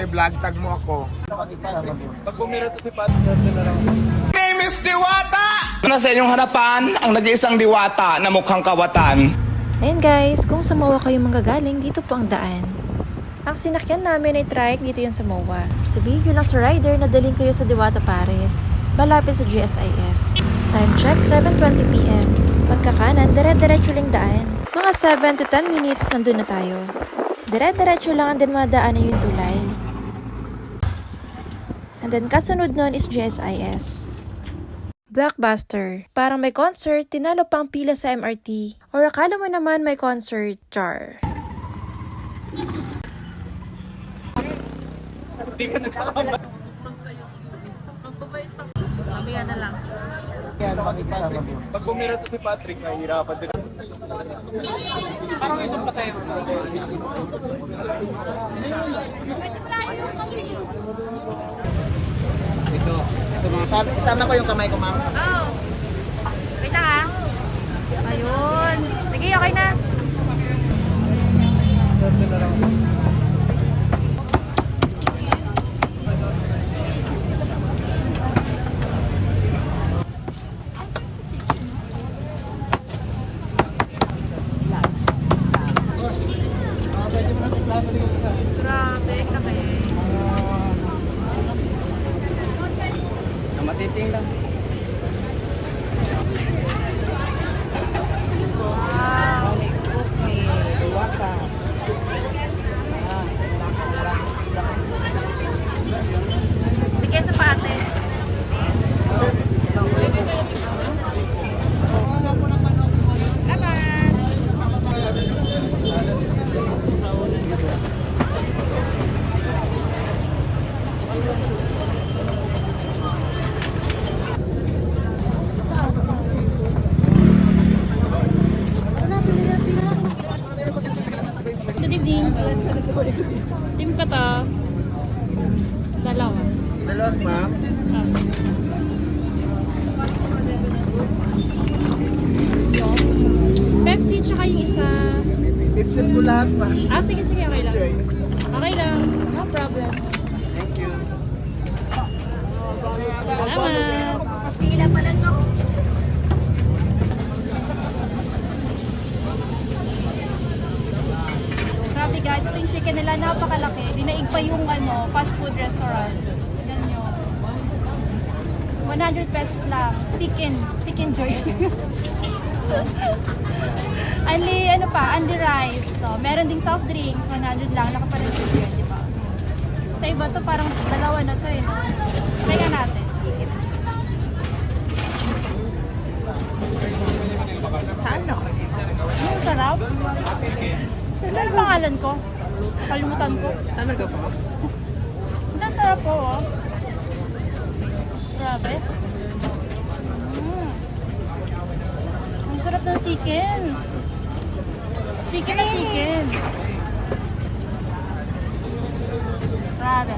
may vlog, tag mo ako. Pag bumira to si Patrick, na lang. Name is Diwata! Nasa inyong harapan ang nag-iisang diwata na mukhang kawatan. Ayan guys, kung sa MOA kayo manggagaling, dito po ang daan. Ang sinakyan namin ay trike dito yan sa MOA. Sabihin nyo lang sa rider na daling kayo sa Diwata Pares. Malapit sa GSIS. Time check, 7:20 PM. Pagkakanan, dire-diretso lang daan. Mga 7 to 10 minutes nandun na tayo. Dire-diretso lang and then madaanan yung tulay. And then kasunod nun is GSIS. Blockbuster. Parang may concert, tinalo pang pila sa MRT. Or akala mo naman may concert, char. Hindi ka nagkakama. Mamaya na lang. Kaya naman ni Patrick. Pag bumira to si Patrick, mahirapan din. Parang isang pasayro na. Ito. Isama ko yung kamay ko, ma'am. Oh. Wait lang ha. Ayun. Sige, okay na. Grabe, kami. Matiting lang. Sige, sa pate. Good evening. Team ka to. Dalawa. Dalawang, ma'am. Pepsi, tsaka yung isa. Ipsin po lahat, ma'am. Ah, sige, sige. Okay lang. Okay lang. No problem. Thank you. Salamat. Grabe guys, ito yung chicken nila. Napakalaki. Dinaig pa yung fast food restaurant. Tignan nyo. 100 pesos lang. Chicken joy. Only rice. So, meron ding soft drinks. 100 lang. Nakapalit yun, di ba? Sa iba to, parang dalawa na to eh. No? Teka natin. Saan no? Ang sarap. Ano pangalan ko? Kalimutan ko. Ano ka po? Ang sarap po, oh. Grabe. Ang sarap ng chicken. Chicken na chicken. Grabe.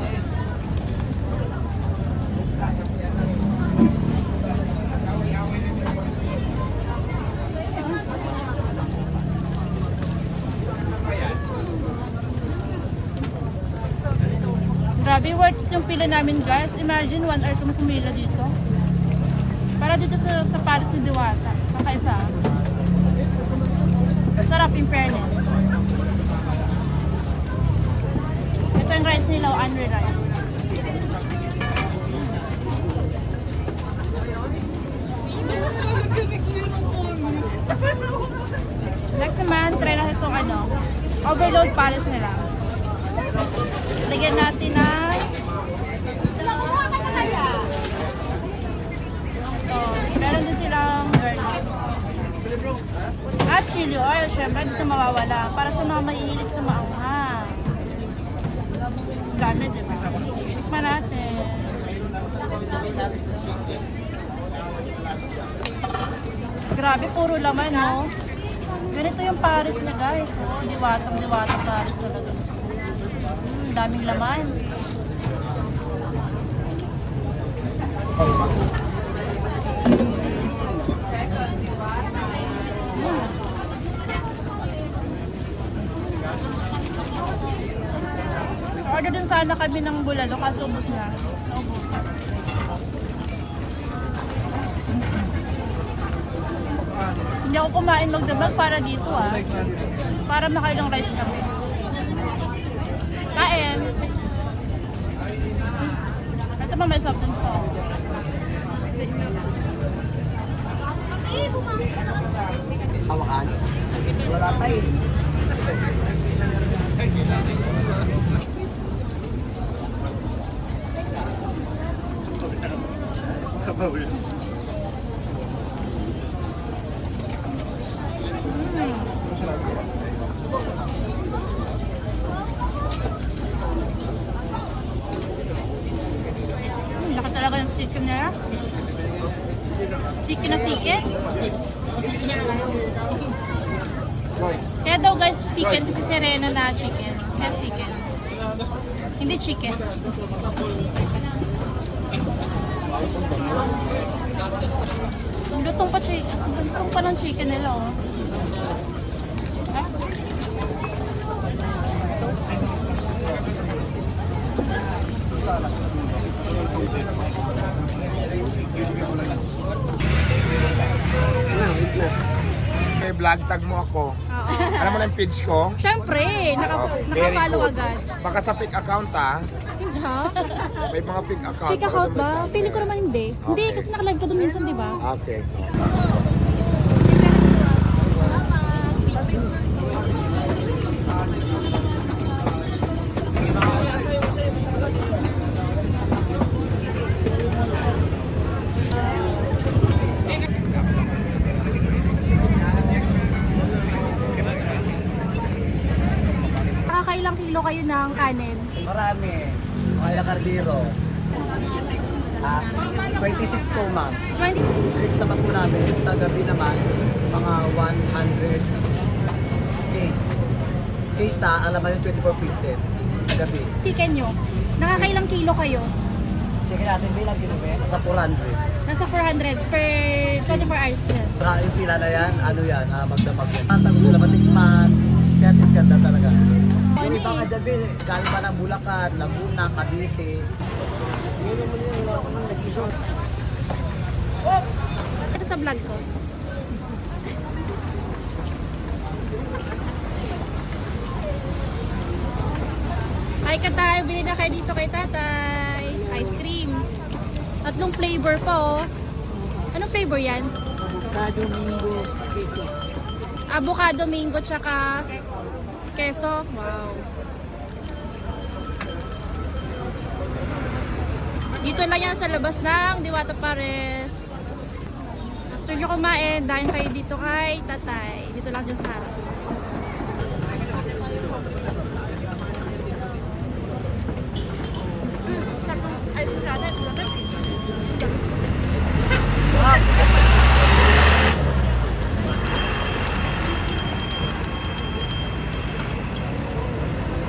Grabe, worth yung pila namin guys. Imagine 1 hour kami pumila dito. Para dito sa Paris ni Diwata. Kakaiba. Sarap in fairness. Ito yung rice nila, Andre rice. Next naman, try natin itong overload Paris nila. Lagyan natin na meron din silang garlic at chili oil. Syempre dito mawawala para sa mga mahihilig sa maanghang. Dami, diba? Tikman natin. Grabe, puro laman, no? Ganito yung Paris na guys. Oh, diwatang Paris talaga. Daming laman. Order din sana kami ng bulalo kaso ubos na. Naubos. Hindi ako kumain magdamag para dito Para makailang rice kami. Kain. Ito pa may soft drinks po. Hawakan. Wala tayo. Laki talaga ng chicken nila. Siki na siki. Kaya daw guys, chicken kasi Serena na chicken. Kaya chicken. Hindi chicken. Ang lutong pa chicken. Ang lutong pa ng chicken nila May vlog tag mo ako. Alam mo na yung page ko? Siyempre, Very nakapalo good. agad. Baka sa fake account Hindi ha? May mga fake account. Fake account ba? Pili ko naman hindi. Hindi, Okay. kasi nakalive ko doon minsan, di ba? Okay. Nakakailang kilo kayo ng kanin? Marami. Mga kardiro. 26 po, ma'am. 20. Drinks naman po namin. Sa gabi naman, mga 100 case. Case alam mo yung 24 pieces. Sa gabi. Chicken nyo. Nakakailang kilo kayo? Check natin bilang ginubi. Sa 400. Nasa 400 per 24 hours yan. Yung pila na yan, ano yan, magdamag yan. Tatang sila matikman. Kaya tiskanda talaga. Yung ibang adabi, galing pa ng Bulacan, Laguna, Cavite. Ito sa vlog ko. Hi ka tayo, bili na kayo dito kay tatay. Ice cream. 3 flavor pa Anong flavor yan? Avocado, mango, queso. Avocado, mango, tsaka queso. Wow. Dito lang yan sa labas ng Diwata Pares. After nyo kumain, dahil kayo dito kay tatay. Dito lang dyan sa harap.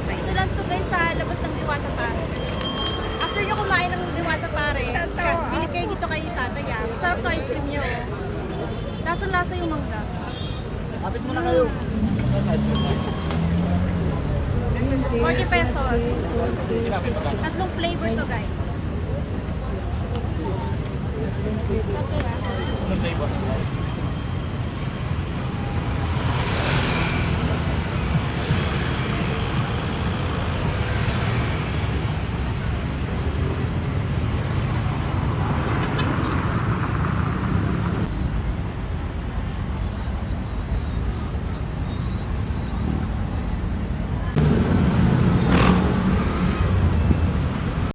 Ito lang to guys sa labas ng Diwata Pares. After nyo kumain ng Diwata Pares, bili kayo dito kay tatay. Masarap to ice cream nyo. Lasang-lasa yung mangga. Kapit mo na kayo. 40 pesos. 3 flavor to guys.